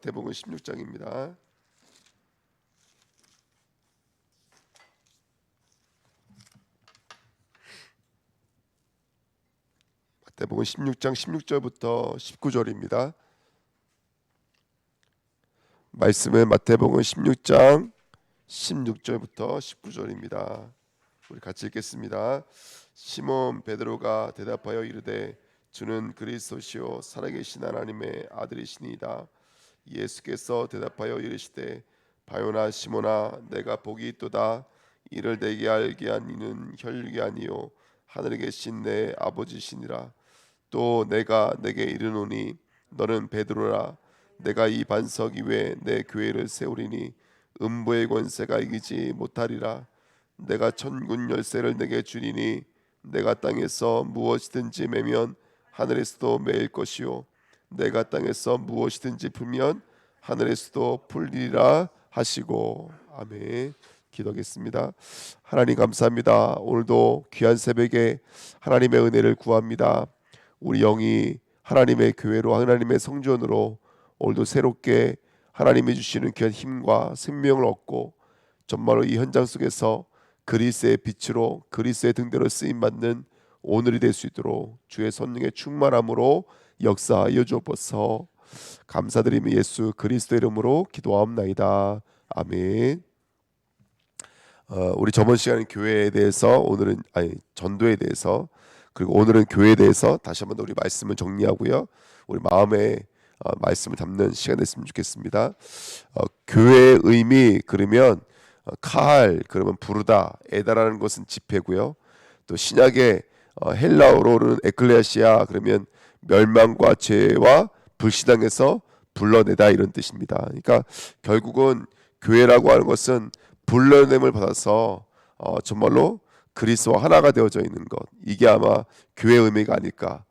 마태복음 16장입니다. 마태복음 16장 16절부터 19절입니다. 말씀은 마태복음 16장 16절부터 19절입니다. 우리 같이 읽겠습니다. 시몬 베드로가 대답하여 이르되 주는 그리스도시요 살아계신 하나님의 아들이시니이다. 예수께서 대답하여 이르시되 바요나 시몬아 내가 복이 있도다. 이를 내게 알게 한 이는 혈육이 아니요 하늘에 계신 내 아버지시니라. 또 내가 내게 이르노니 너는 베드로라. 내가 이 반석 위에 내 교회를 세우리니 음부의 권세가 이기지 못하리라. 내가 천군 열쇠를 내게 주리니 내가 땅에서 무엇이든지 매면 하늘에서도 매일 것이요 내가 땅에서 무엇이든지 풀면 하늘에서도 풀리리라 하시고. 아멘. 기도하겠습니다. 하나님 감사합니다. 오늘도 귀한 새벽에 하나님의 은혜를 구합니다. 우리 영이 하나님의 교회로 하나님의 성전으로 오늘도 새롭게 하나님이 주시는 귀한 힘과 생명을 얻고 정말로 이 현장 속에서 그리스도의 빛으로 그리스도의 등대로 쓰임받는 오늘이 될 수 있도록 주의 성령의 충만함으로 역사하여 주옵소서. 감사드리며 예수 그리스도 이름으로 기도하옵나이다. 아멘. 우리 저번 시간에 교회에 대해서 오늘은 전도에 대해서 그리고 오늘은 교회에 대해서 다시 한번 우리 말씀을 정리하고요. 우리 마음에 말씀을 담는 시간 됐으면 좋겠습니다. 교회의 의미 그러면 카할 그러면 부르다, 에다라는 것은 집회고요. 또 신약의 헬라어로는 에클레시아 그러면 멸망과 죄와 불신앙에서 불러내다 이런 뜻입니다. 그러니까 결국은 교회라고 하는 것은 불러냄을 받아서 정말로 그리스도와 하나가 되어져 있는 것, 이게 아마 교회의 의미가 아닐까.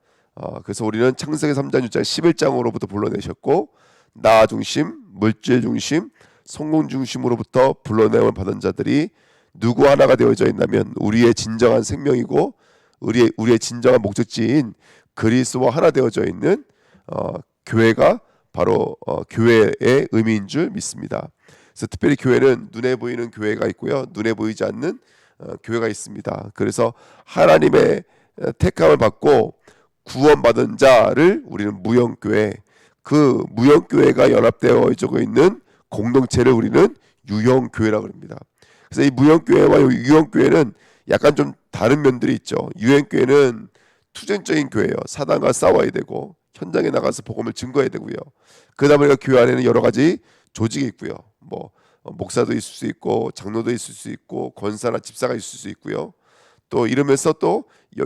그래서 우리는 창세기 3장 6장 11장으로부터 불러내셨고 나 중심, 물질 중심, 성공 중심으로부터 불러내음을 받은 자들이 누구 하나가 되어져 있냐면 우리의 진정한 생명이고 우리의 진정한 목적지인 그리스도와 하나 되어져 있는 교회가 바로 교회의 의미인 줄 믿습니다. 그래서 특별히 교회는 눈에 보이는 교회가 있고요, 눈에 보이지 않는 교회가 있습니다. 그래서 하나님의 택함을 받고 구원받은 자를 우리는 무형교회, 그 무형교회가 연합되어 있는 공동체를 우리는 유형교회라고 합니다. 그래서 이 무형교회와 유형교회는 약간 좀 다른 면들이 있죠. 유형교회는 투쟁적인 교회예요. 사단과 싸워야 되고 현장에 나가서 복음을 증거해야 되고요. 그러다 보니까 교회 안에는 여러 가지 조직이 있고요. 목사도 있을 수 있고 장로도 있을 수 있고 권사나 집사가 있을 수 있고요. 또 이러면서 또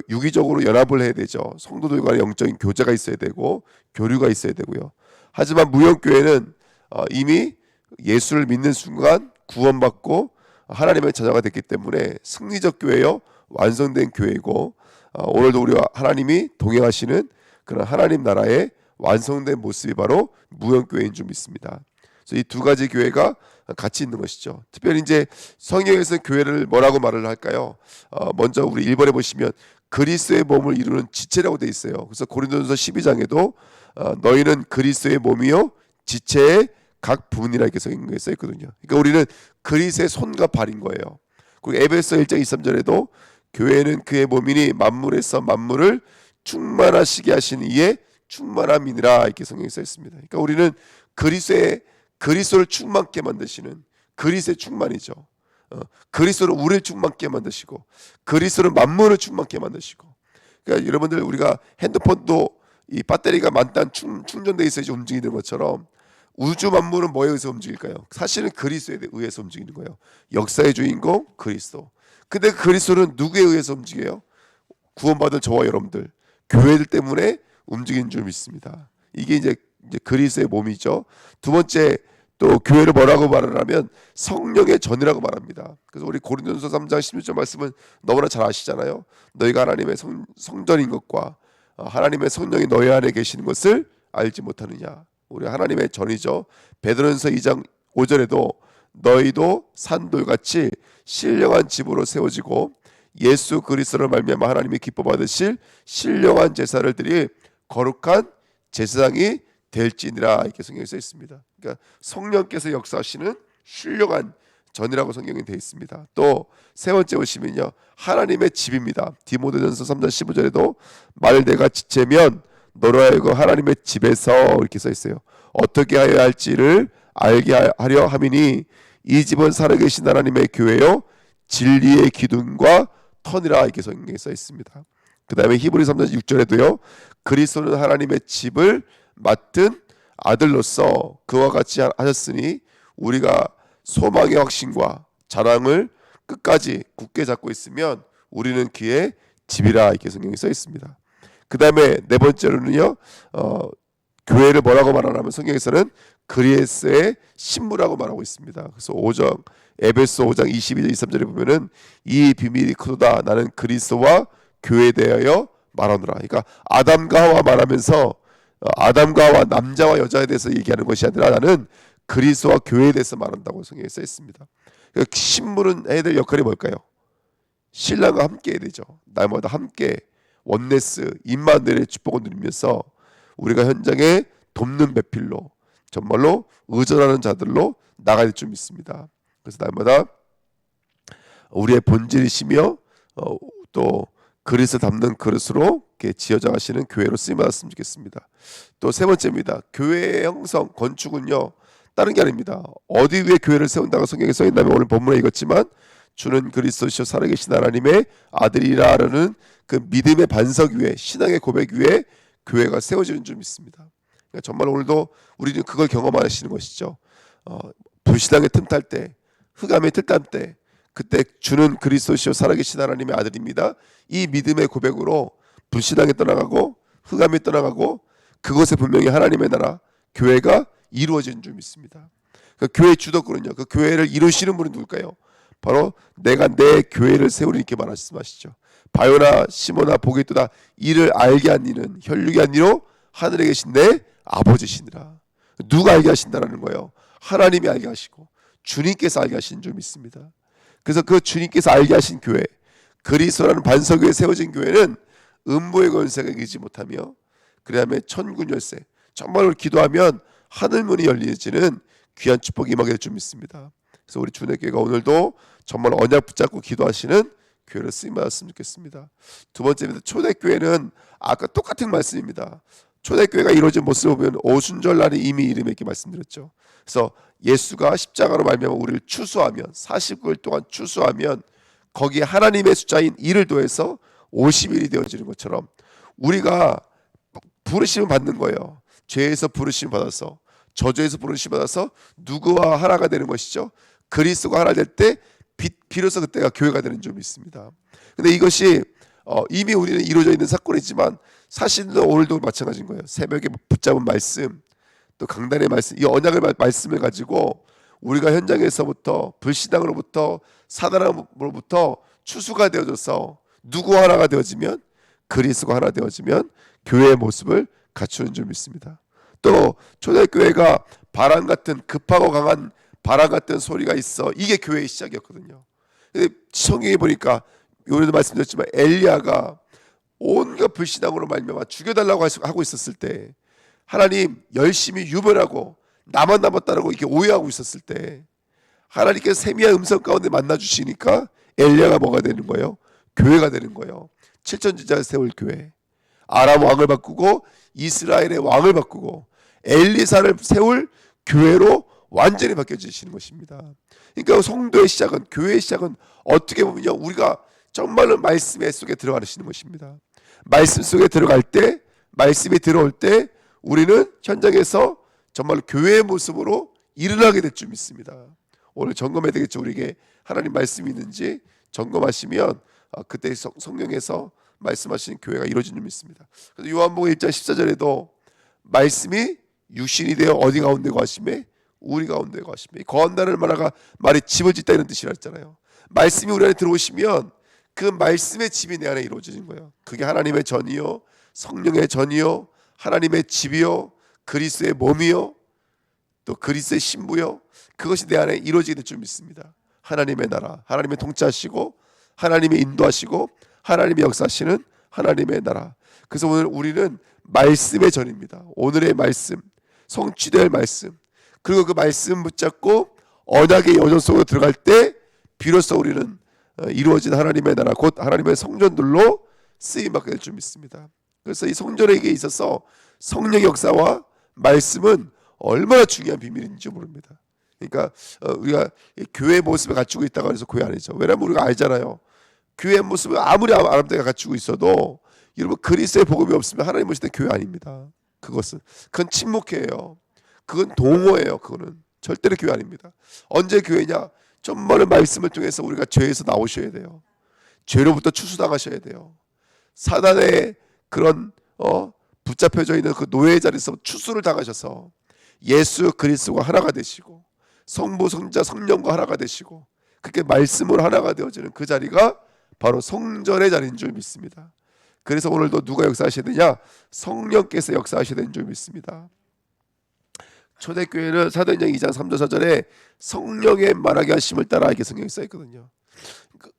유기적으로 연합을 해야 되죠. 성도들 간의 영적인 교제가 있어야 되고 교류가 있어야 되고요. 하지만 무형교회는 이미 예수를 믿는 순간 구원받고 하나님의 자녀가 됐기 때문에 승리적 교회요, 완성된 교회이고 오늘도 우리와 하나님이 동행하시는 그런 하나님 나라의 완성된 모습이 바로 무형교회인 줄 믿습니다. 그래서 이 두 가지 교회가 같이 있는 것이죠. 특별히 이제 성경에서 교회를 뭐라고 말을 할까요? 먼저 우리 1번에 보시면 그리스도의 몸을 이루는 지체라고 되어 있어요. 그래서 고린도전서 12장에도 너희는 그리스도의 몸이요 지체의 각 부분이라 이렇게 성경에 써 있거든요. 그러니까 우리는 그리스도의 손과 발인 거예요. 그리고 에베소 1장 23절에도 교회는 그의 몸이니 만물에서 만물을 충만하시게 하시는 이의 충만함이니라 이렇게 성경에 써 있습니다. 그러니까 우리는 그리스도를 충만케 만드시는 그리스도의 충만이죠. 그리스도를 우리를 충만케 만드시고 그리스도를 만물을 충만케 만드시고. 그러니까 여러분들 우리가 핸드폰도 이 배터리가 만단 충전돼 있어야지 움직이는 것처럼 우주 만물은 뭐에 의해서 움직일까요? 사실은 그리스도에 의해서 움직이는 거예요. 역사의 주인공 그리스도. 근데 그리스도는 누구에 의해서 움직여요? 구원받은 저와 여러분들 교회들 때문에 움직이는 줄 믿습니다. 이게 이제 그리스도의 몸이죠. 두 번째 또 교회를 뭐라고 말을 하면 성령의 전이라고 말합니다. 그래서 우리 고린도전서 3장 16절 말씀은 너무나 잘 아시잖아요. 너희가 하나님의 성전인 것과 하나님의 성령이 너희 안에 계시는 것을 알지 못하느냐. 우리 하나님의 전이죠. 베드로전서 2장 5절에도 너희도 산돌같이 신령한 집으로 세워지고 예수 그리스도를 말미암아 하나님이 기뻐 받으실 신령한 제사를 드릴 거룩한 제사장이 될지니라 이렇게 성경에 써 있습니다. 그러니까 성령께서 역사하시는 신령한 전이라고 성경에 되어 있습니다. 또 세 번째 보시면요, 하나님의 집입니다. 디모데전서 3장 15절에도 만일 내가 지체면 너로 하여금 하나님의 집에서 이렇게 써 있어요. 어떻게 하여야 할지를 알게 하려 함이니 이 집은 살아계신 하나님의 교회요 진리의 기둥과 터니라 이렇게 성경에 써 있습니다. 그 다음에 히브리 3장 6절에도요, 그리스도는 하나님의 집을 맡은 아들로서 그와 같이 하셨으니 우리가 소망의 확신과 자랑을 끝까지 굳게 잡고 있으면 우리는 그의 집이라 이렇게 성경에 써 있습니다. 그 다음에 네 번째로는요, 교회를 뭐라고 말하냐면 성경에서는 그리스도의 신부라고 말하고 있습니다. 그래서 에베소 5장 22절 23절에 보면은 이 비밀이 크도다 나는 그리스도와 교회에 대하여 말하노라. 그러니까 아담과 하와 말하면서 아담과 하와 남자와 여자에 대해서 얘기하는 것이 아니라 나는 그리스도와 교회에 대해서 말한다고 성경에 써 있습니다. 그러니까 신부는 해야 될 역할이 뭘까요? 신랑과 함께 해야 되죠. 날마다 함께 원네스 임마누엘의 축복을 누리면서 우리가 현장에 돕는 배필로 정말로 의존하는 자들로 나가야 될 줄 믿습니다. 그래서 날마다 우리의 본질이시며 또 그리스도 담는 그릇으로 지어져 가시는 교회로 쓰임 받았으면 좋겠습니다. 또 세 번째입니다. 교회의 형성 건축은요 다른 게 아닙니다. 어디 위에 교회를 세운다고 성경에 써 있다면 오늘 본문에 읽었지만 주는 그리스도시요 살아계신 하나님의 아들이라는 그 믿음의 반석 위에 신앙의 고백 위에 교회가 세워지는 줄 믿습니다. 그러니까 정말 오늘도 우리는 그걸 경험하시는 것이죠. 불신앙의 틈탈 때, 흑암의 틈탈 때, 그때 주는 그리스도시요 살아계신 하나님의 아들입니다. 이 믿음의 고백으로 불신앙에 떠나가고 흑암에 떠나가고 그곳에 분명히 하나님의 나라 교회가 이루어지는 줄 믿습니다. 그 교회 주도권은요, 그 교회를 이루시는 분은 누굴까요? 바로 내가 내 교회를 세우리 이렇게 말씀하시죠. 바요나 시모나 보게도다 이를 알게 한 이는 혈육이 아니요 하늘에 계신 내 아버지시니라. 누가 알게 하신다라는 거예요? 하나님이 알게 하시고 주님께서 알게 하신 줄 믿습니다. 그래서 그 주님께서 알게 하신 교회, 그리스도라는 반석 위에 세워진 교회는 음부의 권세가 이기지 못하며 그 다음에 천군 열쇠, 정말로 기도하면 하늘문이 열리지는 귀한 축복이 임하게 될 줄 믿습니다. 그래서 우리 주내교회가 오늘도 정말 언약 붙잡고 기도하시는 교회를 쓰임 받았으면 좋겠습니다. 두 번째입니다. 초대교회는 아까 똑같은 말씀입니다. 초대교회가 이루어진 모습을 보면 오순절 날이 이미 이름에 이렇게 말씀드렸죠. 그래서 예수가 십자가로 말미암아 우리를 추수하면 49일 동안 추수하면 거기에 하나님의 숫자인 1을 더해서 50일이 되어지는 것처럼 우리가 부르심을 받는 거예요. 죄에서 부르심 받아서 저주에서 부르심 받아서 누구와 하나가 되는 것이죠. 그리스도가 하나 될 때 비로소 그때가 교회가 되는 줄 믿습니다. 근데 이것이 이미 우리는 이루어져 있는 사건이지만 사실은 오늘도 마찬가지인 거예요. 새벽에 붙잡은 말씀, 또 강단의 말씀, 이 언약의 말씀을 가지고 우리가 현장에서부터 불신앙으로부터 사단으로부터 추수가 되어져서 누구 하나가 되어지면 그리스도가 하나 되어지면 교회의 모습을 갖추는 줄 믿습니다. 또 초대교회가 바람 같은 급하고 강한 바람 같은 소리가 있어 이게 교회의 시작이었거든요. 근데 성경에 보니까 오늘도 말씀드렸지만 엘리야가 온갖 불신앙으로 말미암아 죽여달라고 하고 있었을 때 하나님 열심히 유별하고 나만 남았다라고 이렇게 오해하고 있었을 때 하나님께서 세미한 음성 가운데 만나 주시니까 엘리야가 뭐가 되는 거예요? 교회가 되는 거예요. 칠천지자를 세울 교회. 아람 왕을 바꾸고 이스라엘의 왕을 바꾸고 엘리사를 세울 교회로 완전히 바뀌어지시는 것입니다. 그러니까 성도의 시작은 교회의 시작은 어떻게 보면요 우리가 정말로 말씀 속에 들어가시는 것입니다. 말씀 속에 들어갈 때 말씀이 들어올 때 우리는 현장에서 정말로 교회의 모습으로 일어나게 될 줄 믿습니다. 오늘 점검해야 되겠죠. 우리에게 하나님 말씀이 있는지 점검하시면 그때 성령에서 말씀하시는 교회가 이루어진 줄 믿습니다. 그래서 요한복음 1장 14절에도 말씀이 육신이 되어 어디 가운데 거하심에 우리 가운데 거하심에 거한다는 말이 집을 짓다 이런 뜻이라 했잖아요. 말씀이 우리 안에 들어오시면 그 말씀의 집이 내 안에 이루어지는 거예요. 그게 하나님의 전이요 성령의 전이요 하나님의 집이요 그리스도의 몸이요 또 그리스도의 신부요 그것이 내 안에 이루어지게 될 줄 믿습니다. 하나님의 나라 하나님의 통치하시고 하나님의 인도하시고 하나님의 역사하시는 하나님의 나라. 그래서 오늘 우리는 말씀의 전입니다. 오늘의 말씀 성취될 말씀, 그리고 그 말씀 붙잡고 언약의 여정 속으로 들어갈 때 비로소 우리는 이루어진 하나님의 나라, 곧 하나님의 성전들로 쓰임받게 될 줄 믿습니다. 그래서 이 성전에게 있어서 성령의 역사와 말씀은 얼마나 중요한 비밀인지 모릅니다. 그러니까 우리가 교회의 모습을 갖추고 있다고 해서 교회 아니죠. 왜냐하면 우리가 알잖아요. 교회의 모습을 아무리 아름답게 갖추고 있어도 여러분 그리스도의 복음이 없으면 하나님 보실 때 교회 아닙니다. 그건 침묵회예요. 그건 동호예요. 그거는 절대로 교회 아닙니다. 언제 교회냐? 정말로 말씀을 통해서 우리가 죄에서 나오셔야 돼요. 죄로부터 추수당하셔야 돼요. 사단의 그런 붙잡혀져 있는 그 노예의 자리에서 추수를 당하셔서 예수 그리스도가 하나가 되시고 성부 성자 성령과 하나가 되시고 그렇게 말씀으로 하나가 되어지는 그 자리가 바로 성전의 자리인 줄 믿습니다. 그래서 오늘도 누가 역사하셔야 되냐? 성령께서 역사하셔야 되는 줄 믿습니다. 초대교회는 사도행전 2장 3절 4절에 성령의 말하게 하심을 따라 이렇게 성경에 써있거든요.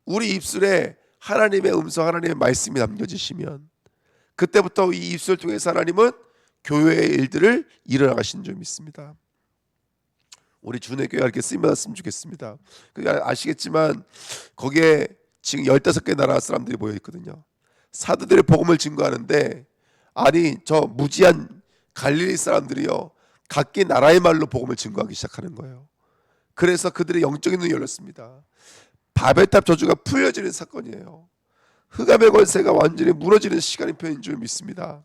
우리 입술에 하나님의 음성, 하나님의 말씀이 담겨지시면 그때부터 이 입술을 통해서 하나님은 교회의 일들을 일어나가신 줄 믿습니다. 우리 주내교회가 이렇게 쓰임받았으면 좋겠습니다. 아시겠지만 거기에 지금 15개 나라 사람들이 모여있거든요. 사도들의 복음을 증거하는데 아니 저 무지한 갈릴리 사람들이요 각기 나라의 말로 복음을 증거하기 시작하는 거예요. 그래서 그들의 영적인 눈이 열렸습니다. 바벨탑 저주가 풀려지는 사건이에요. 흑암의 권세가 완전히 무너지는 시간이 편인 줄 믿습니다.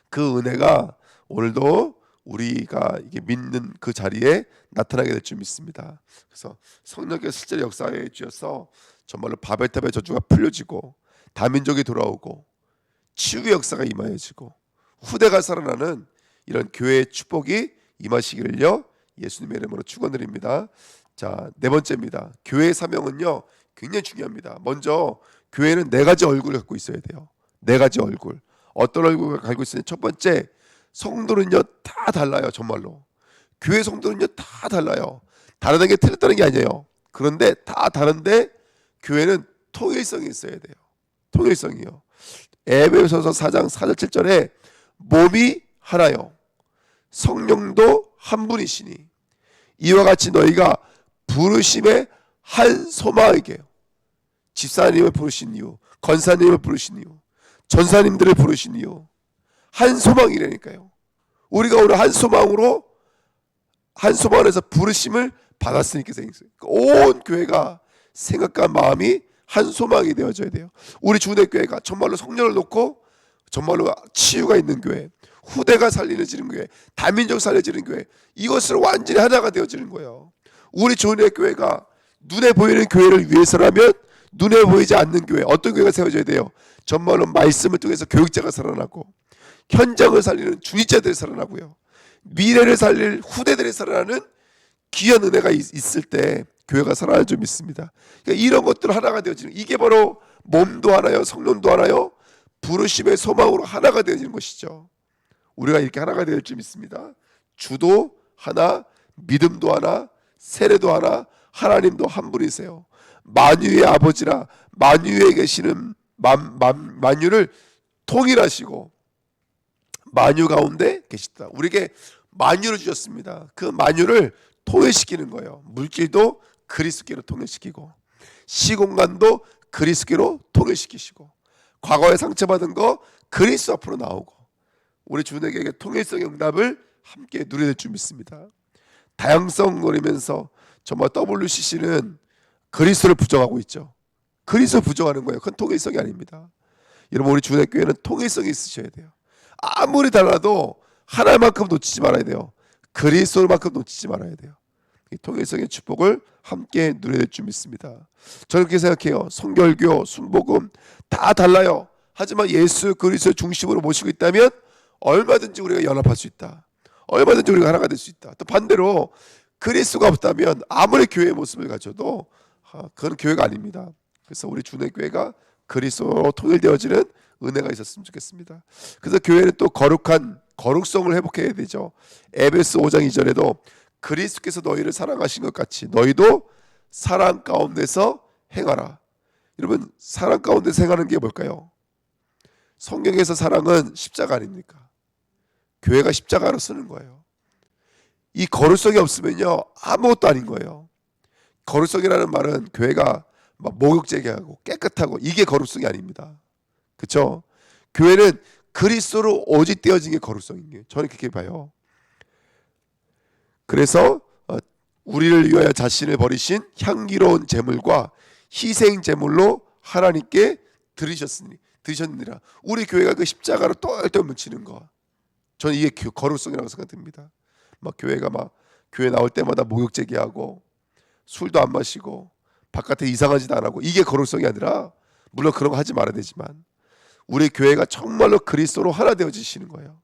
그 은혜가 오늘도 우리가 이게 믿는 그 자리에 나타나게 될 줄 믿습니다. 그래서 성령께서 실제로 역사해 주셔서 정말로 바벨탑의 저주가 풀려지고 다민족이 돌아오고 치유의 역사가 임하여지고 후대가 살아나는 이런 교회의 축복이 임하시기를요 예수님의 이름으로 축원드립니다. 자, 네 번째입니다. 교회의 사명은요 굉장히 중요합니다. 먼저 교회는 네 가지 얼굴을 갖고 있어야 돼요. 네 가지 얼굴. 어떤 얼굴을 갖고 있으냐? 첫 번째, 성도는요 다 달라요. 정말로 교회 성도는요 다 달라요. 다르다는 게 틀렸다는 게 아니에요. 그런데 다 다른데 교회는 통일성이 있어야 돼요. 통일성이요. 에베소서 4장 4절 7절에 몸이 하나요 성령도 한 분이시니 이와 같이 너희가 부르심의 한 소망에게요. 집사님을 부르신 이유, 권사님을 부르신 이유, 전사님들을 부르신 이유, 한 소망이라니까요. 우리가 오늘 한 소망으로 한 소망에서 부르심을 받았으니까 온 교회가 생각과 마음이 한 소망이 되어져야 돼요. 우리 주내교회가 정말로 성령을 놓고 정말로 치유가 있는 교회, 후대가 살리는 교회, 다민족 살려지는 교회, 이것으로 완전히 하나가 되어지는 거예요. 우리 주내교회가 눈에 보이는 교회를 위해서라면 눈에 보이지 않는 교회, 어떤 교회가 세워져야 돼요? 정말로 말씀을 통해서 교육자가 살아나고 현장을 살리는 중직자들이 살아나고요, 미래를 살릴 후대들이 살아나는 귀한 은혜가 있을 때 교회가 살아날 줄 믿습니다. 그러니까 이런 것들 하나가 되어지는, 이게 바로 몸도 하나요 성령도 하나요 부르심의 소망으로 하나가 되어지는 것이죠. 우리가 이렇게 하나가 될 줄 믿습니다. 주도 하나, 믿음도 하나, 세례도 하나, 하나님도 한 분이세요. 만유의 아버지라 만유에 계시는 만유를 통일하시고 만유 가운데 계시다. 우리에게 만유를 주셨습니다. 그 만유를 통일시키는 거예요. 물질도 그리스도께로 통일시키고 시공간도 그리스도께로 통일시키시고 과거에 상처받은 거 그리스도 앞으로 나오고 우리 주님에게 통일성의 응답을 함께 누려야 될 줄 믿습니다. 다양성거리면서 정말 WCC는 그리스도를 부정하고 있죠. 그리스도를 부정하는 거예요. 그건 통일성이 아닙니다. 여러분 우리 주님교회는 통일성이 있으셔야 돼요. 아무리 달라도 하나만큼 놓치지 말아야 돼요. 그리스도만큼 놓치지 말아야 돼요. 이 통일성의 축복을 함께 누려야 될 줄 믿습니다. 저는 그렇게 생각해요. 성결교, 순복음 다 달라요. 하지만 예수 그리스도를 중심으로 모시고 있다면 얼마든지 우리가 연합할 수 있다. 얼마든지 우리가 하나가 될 수 있다. 또 반대로 그리스도가 없다면 아무리 교회의 모습을 가져도 그건 교회가 아닙니다. 그래서 우리 주내교회가 그리스도로 통일되어지는 은혜가 있었으면 좋겠습니다. 그래서 교회는 또 거룩한 거룩성을 회복해야 되죠. 에베소 5장 2절에도 그리스도께서 너희를 사랑하신 것 같이 너희도 사랑 가운데서 행하라. 여러분 사랑 가운데서 행하는 게 뭘까요? 성경에서 사랑은 십자가 아닙니까? 교회가 십자가로 쓰는 거예요. 이 거룩성이 없으면요 아무것도 아닌 거예요. 거룩성이라는 말은 교회가 막 목욕제게하고 깨끗하고 이게 거룩성이 아닙니다. 그렇죠? 교회는 그리스도로 오직 떼어진 게 거룩성인 게 저는 그렇게 봐요. 그래서 우리를 위하여 자신을 버리신 향기로운 제물과 희생 제물로 하나님께 드리셨느니라. 우리 교회가 그 십자가로 똘똘 뭉치는 거, 저는 이게 거룩성이라고 생각됩니다. 막 교회가 막 교회 나올 때마다 목욕제기 하고 술도 안 마시고 바깥에 이상한 짓 안 하고 이게 거룩성이 아니라, 물론 그런 거 하지 말아야 되지만 우리 교회가 정말로 그리스도로 하나 되어지시는 거예요.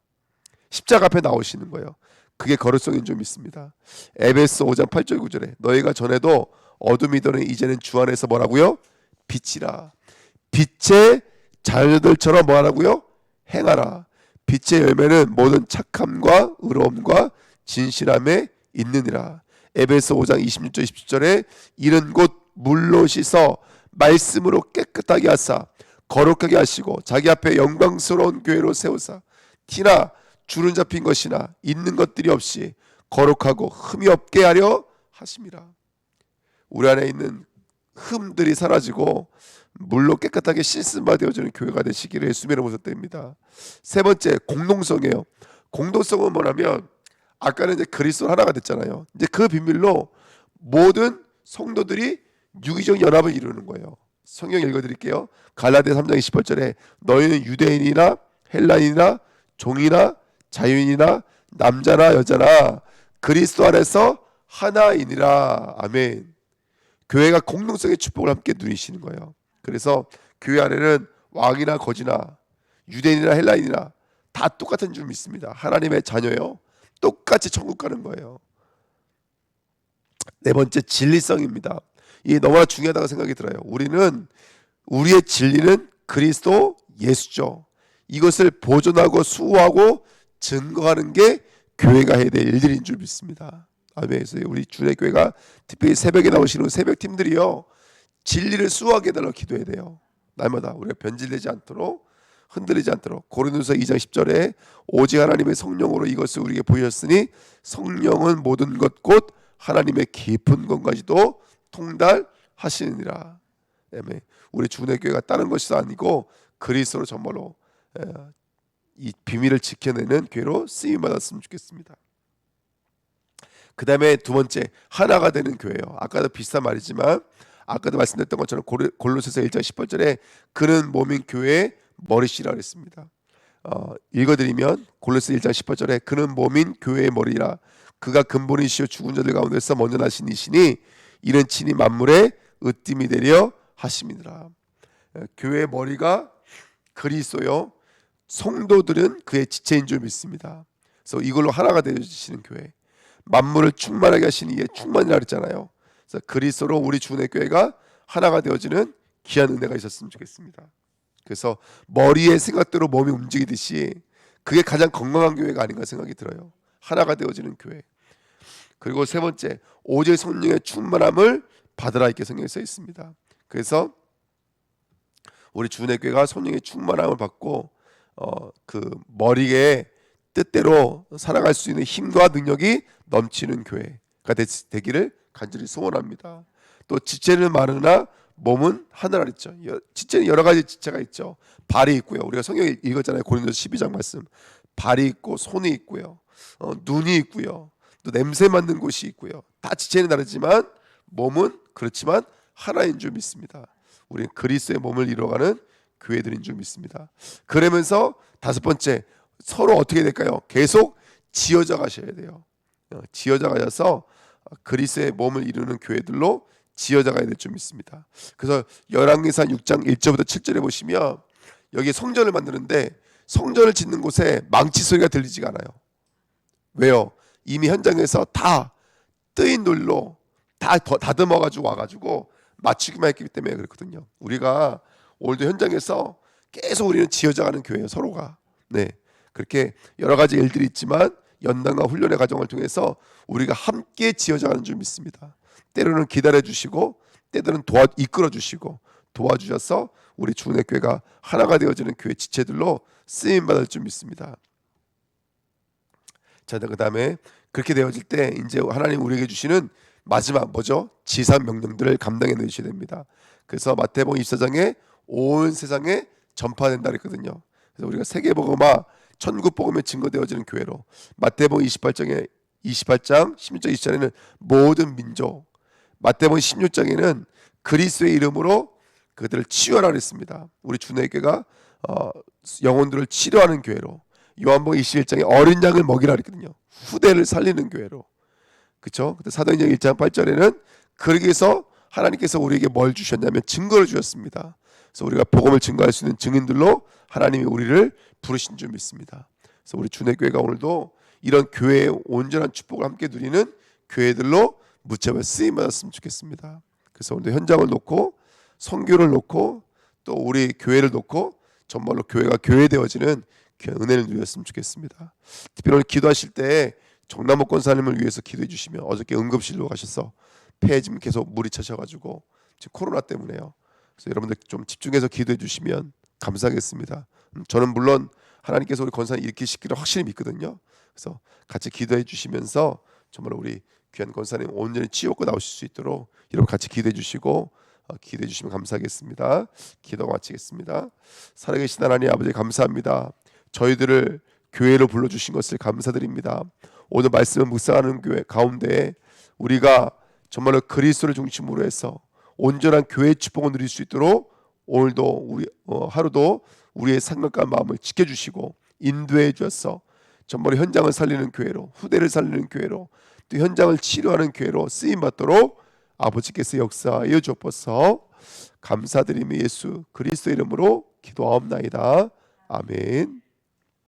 십자가 앞에 나오시는 거예요. 그게 거룩성인 줄 믿습니다. 에베소 5장 8절 9절에 너희가 전에도 어둠이더니 이제는 주 안에서 뭐라고요? 빛이라. 빛의 자녀들처럼 뭐하라고요? 행하라. 빛의 열매는 모든 착함과 의로움과 진실함에 있느니라. 에베소 5장 26절 27절에 이른 곧 물로 씻어 말씀으로 깨끗하게 하사 거룩하게 하시고 자기 앞에 영광스러운 교회로 세우사 티나 주름 잡힌 것이나 있는 것들이 없이 거룩하고 흠이 없게 하려 하심이라. 우리 안에 있는 흠들이 사라지고 물로 깨끗하게 씻음바 되어지는 교회가 되시기를 예수님의 이름으로 드립니다. 세 번째, 공동성이에요. 공동성은 뭐냐면 아까는 이제 그리스도 하나가 됐잖아요. 이제 그 비밀로 모든 성도들이 유기적 연합을 이루는 거예요. 성경 읽어드릴게요. 갈라디아 3장 28절에 너희는 유대인이나 헬라인이나 종이나 자유인이나 남자나 여자나 그리스도 안에서 하나이니라. 아멘. 교회가 공동성의 축복을 함께 누리시는 거예요. 그래서 교회 안에는 왕이나 거지나 유대인이나 헬라인이나 다 똑같은 줄 믿습니다. 하나님의 자녀요. 똑같이 천국 가는 거예요. 네 번째, 진리성입니다. 이게 너무나 중요하다고 생각이 들어요. 우리의 진리는 그리스도 예수죠. 이것을 보존하고 수호하고 증거하는 게 교회가 해야 될 일들인 줄 믿습니다. 아멘. 그래서 우리 주의 교회가 특별히 새벽에 나오시는 새벽 팀들이요, 진리를 수호하게 해달라고 기도해야 돼요. 날마다 우리가 변질되지 않도록, 흔들리지 않도록. 고린도서 2장 10절에 오직 하나님의 성령으로 이것을 우리에게 보이셨으니 성령은 모든 것 곧 하나님의 깊은 것까지도 통달하시느니라. 아멘. 우리 주의 교회가 다른 것이 아니고 그리스도로 정말로 이 비밀을 지켜내는 교회로 쓰임 받았으면 좋겠습니다. 그 다음에 두 번째, 하나가 되는 교회예요. 아까도 비슷한 말이지만 아까도 말씀드렸던 것처럼 골로새서 1장 18절에 그는 몸인 교회의 머리시라 그랬습니다. 읽어드리면 골로새 1장 18절에 그는 몸인 교회의 머리라. 그가 근본이시요 죽은 자들 가운데서 먼저 나신 이시니 이는 친히 만물의 으뜸이 되려 하심이니라. 교회의 머리가 그리스도요, 성도들은 그의 지체인 줄 믿습니다. 그래서 이걸로 하나가 되어주시는 교회, 만물을 충만하게 하시는 이의 충만이라 그랬잖아요. 그래서 그리스도로 우리 주의 교회가 하나가 되어지는 귀한 은혜가 있었으면 좋겠습니다. 그래서 머리의 생각대로 몸이 움직이듯이 그게 가장 건강한 교회가 아닌가 생각이 들어요. 하나가 되어지는 교회. 그리고 세 번째, 오직 성령의 충만함을 받으라 이렇게 성경에 써 있습니다. 그래서 우리 주의 교회가 성령의 충만함을 받고 그 머리의 뜻대로 살아갈 수 있는 힘과 능력이 넘치는 교회가 되기를 간절히 소원합니다. 또 지체는 많으나 몸은 하나라 했죠. 지체는 여러 가지 지체가 있죠. 발이 있고요. 우리가 성경 읽었잖아요. 고린도서 12장 말씀. 발이 있고 손이 있고요. 눈이 있고요. 또 냄새 맡는 곳이 있고요. 다 지체는 다르지만 몸은 그렇지만 하나인 줄 믿습니다. 우리는 그리스도의 몸을 이루어가는 교회들인 줄 믿습니다. 그러면서 다섯 번째, 서로 어떻게 될까요? 계속 지어져 가셔야 돼요. 지어져 가셔서 그리스도의 몸을 이루는 교회들로 지어져 가야 될 줄 믿습니다. 그래서 열왕기상 6장 1절부터 7절에 보시면 여기 성전을 만드는데 성전을 짓는 곳에 망치 소리가 들리지가 않아요. 왜요? 이미 현장에서 다 뜨인 돌로 다 다듬어 가지고 와가지고 맞추기만 했기 때문에 그렇거든요. 우리가 오늘도 현장에서 계속 우리는 지어져가는 교회예요. 서로가. 네, 그렇게 여러 가지 일들이 있지만 연단과 훈련의 과정을 통해서 우리가 함께 지어져가는 줄 믿습니다. 때로는 기다려주시고 때로는 이끌어주시고 도와주셔서 우리 주은혜교회가 하나가 되어지는 교회 지체들로 쓰임받을 줄 믿습니다. 자, 그다음에 그렇게 되어질 때 이제 하나님 우리에게 주시는 마지막 뭐죠? 지상 명령들을 감당해 내주셔야 됩니다. 그래서 마태복음 24장에 온 세상에 전파된다 그랬거든요. 그래서 우리가 세계복음화 천국 복음에 증거되어지는 교회로, 마태복음 28장 16절 20절에는 모든 민족, 마태복음 16장에는 그리스도의 이름으로 그들을 치유하라 그랬습니다. 우리 주내교가 영혼들을 치료하는 교회로, 요한복음 21장에 어린 양을 먹이라 그랬거든요. 후대를 살리는 교회로. 그렇죠? 근데 사도행전 1장 8절에는 그러기 위해서 하나님께서 우리에게 뭘 주셨냐면 증거를 주셨습니다. 그래서 우리가 복음을 증거할 수 있는 증인들로 하나님이 우리를 부르신 줄 믿습니다. 그래서 우리 주내교회가 오늘도 이런 교회의 온전한 축복을 함께 누리는 교회들로 무채발 쓰임 받았으면 좋겠습니다. 그래서 오늘도 현장을 놓고 선교를 놓고 또 우리 교회를 놓고 정말로 교회가 교회되어지는 귀한 은혜를 누렸으면 좋겠습니다. 특별히 오늘 기도하실 때 정남호 권사님을 위해서 기도해 주시면, 어저께 응급실로 가셔서 폐에 지금 계속 물이 차셔가지고 지금 코로나 때문에요. 그래서 여러분들 좀 집중해서 기도해 주시면 감사하겠습니다. 저는 물론 하나님께서 우리 권사님 일으키시기를 확실히 믿거든요. 그래서 같이 기도해 주시면서 정말 우리 귀한 권사님 온전히 치유받고 나오실 수 있도록 여러분 같이 기도해 주시고 기도해 주시면 감사하겠습니다. 기도 마치겠습니다. 살아계신 하나님 아버지 감사합니다. 저희들을 교회로 불러주신 것을 감사드립니다. 오늘 말씀을 묵상하는 교회 가운데 우리가 정말로 그리스도를 중심으로 해서 온전한 교회의 축복을 누릴 수 있도록 오늘도 우리 하루도 우리의 생각과 마음을 지켜주시고 인도해 주셔서 정말 현장을 살리는 교회로, 후대를 살리는 교회로, 또 현장을 치료하는 교회로 쓰임 받도록 아버지께서 역사하여 주옵소서. 감사드리며 예수 그리스도 이름으로 기도하옵나이다. 아멘.